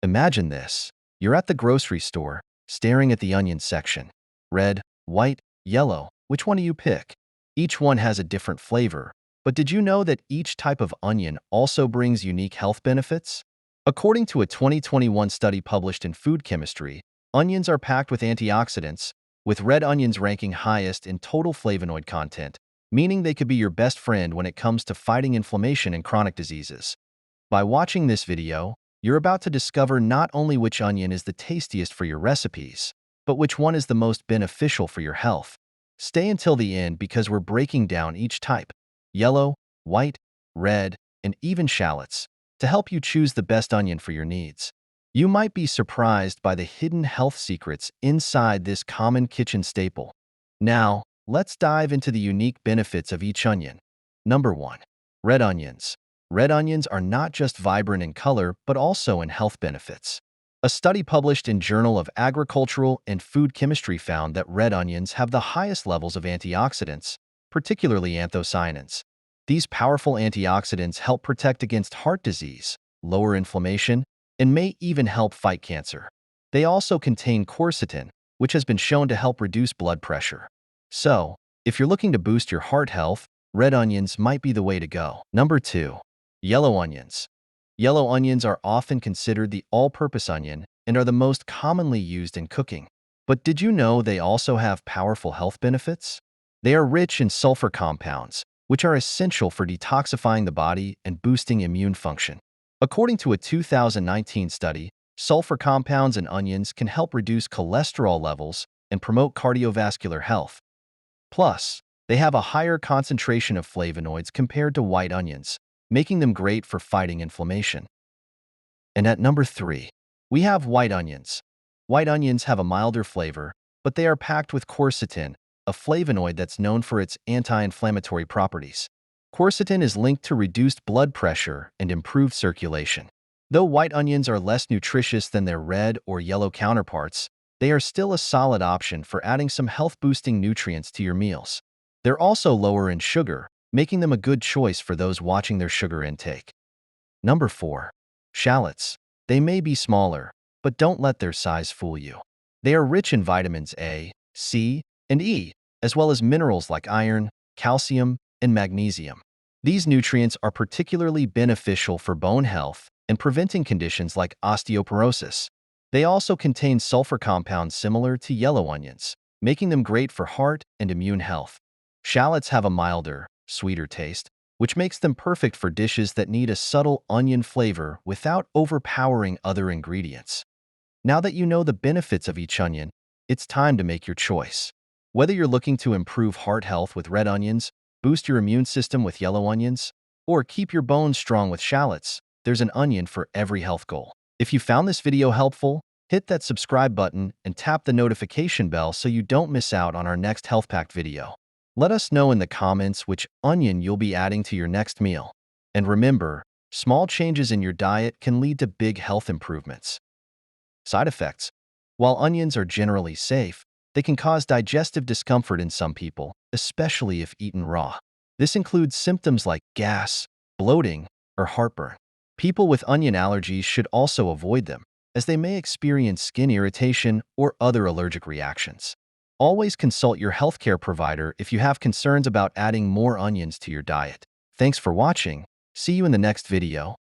Imagine this. You're at the grocery store, staring at the onion section. Red, white, yellow. Which one do you pick? Each one has a different flavor. But did you know that each type of onion also brings unique health benefits? According to a 2021 study published in Food Chemistry, onions are packed with antioxidants, with red onions ranking highest in total flavonoid content, meaning they could be your best friend when it comes to fighting inflammation and chronic diseases. By watching this video, you're about to discover not only which onion is the tastiest for your recipes, but which one is the most beneficial for your health. Stay until the end because we're breaking down each type: yellow, white, red, and even shallots, to help you choose the best onion for your needs. You might be surprised by the hidden health secrets inside this common kitchen staple. Now, let's dive into the unique benefits of each onion. Number 1. Red onions. Red onions are not just vibrant in color, but also in health benefits. A study published in Journal of Agricultural and Food Chemistry found that red onions have the highest levels of antioxidants, particularly anthocyanins. These powerful antioxidants help protect against heart disease, lower inflammation, and may even help fight cancer. They also contain quercetin, which has been shown to help reduce blood pressure. So, if you're looking to boost your heart health, red onions might be the way to go. Number 2. Yellow onions. Yellow onions are often considered the all-purpose onion and are the most commonly used in cooking. But did you know they also have powerful health benefits? They are rich in sulfur compounds, which are essential for detoxifying the body and boosting immune function. According to a 2019 study, sulfur compounds in onions can help reduce cholesterol levels and promote cardiovascular health. Plus, they have a higher concentration of flavonoids compared to white onions, making them great for fighting inflammation. And at number 3, we have white onions. White onions have a milder flavor, but they are packed with quercetin, a flavonoid that's known for its anti-inflammatory properties. Quercetin is linked to reduced blood pressure and improved circulation. Though white onions are less nutritious than their red or yellow counterparts, they are still a solid option for adding some health-boosting nutrients to your meals. They're also lower in sugar, making them a good choice for those watching their sugar intake. Number 4. Shallots. They may be smaller, but don't let their size fool you. They are rich in vitamins A, C, and E, as well as minerals like iron, calcium, and magnesium. These nutrients are particularly beneficial for bone health and preventing conditions like osteoporosis. They also contain sulfur compounds similar to yellow onions, making them great for heart and immune health. Shallots have a milder, sweeter taste, which makes them perfect for dishes that need a subtle onion flavor without overpowering other ingredients. Now that you know the benefits of each onion, it's time to make your choice. Whether you're looking to improve heart health with red onions, boost your immune system with yellow onions, or keep your bones strong with shallots, there's an onion for every health goal. If you found this video helpful, hit that subscribe button and tap the notification bell so you don't miss out on our next health-packed video. Let us know in the comments which onion you'll be adding to your next meal. And remember, small changes in your diet can lead to big health improvements. Side effects. While onions are generally safe, they can cause digestive discomfort in some people, especially if eaten raw. This includes symptoms like gas, bloating, or heartburn. People with onion allergies should also avoid them, as they may experience skin irritation or other allergic reactions. Always consult your healthcare provider if you have concerns about adding more onions to your diet. Thanks for watching. See you in the next video.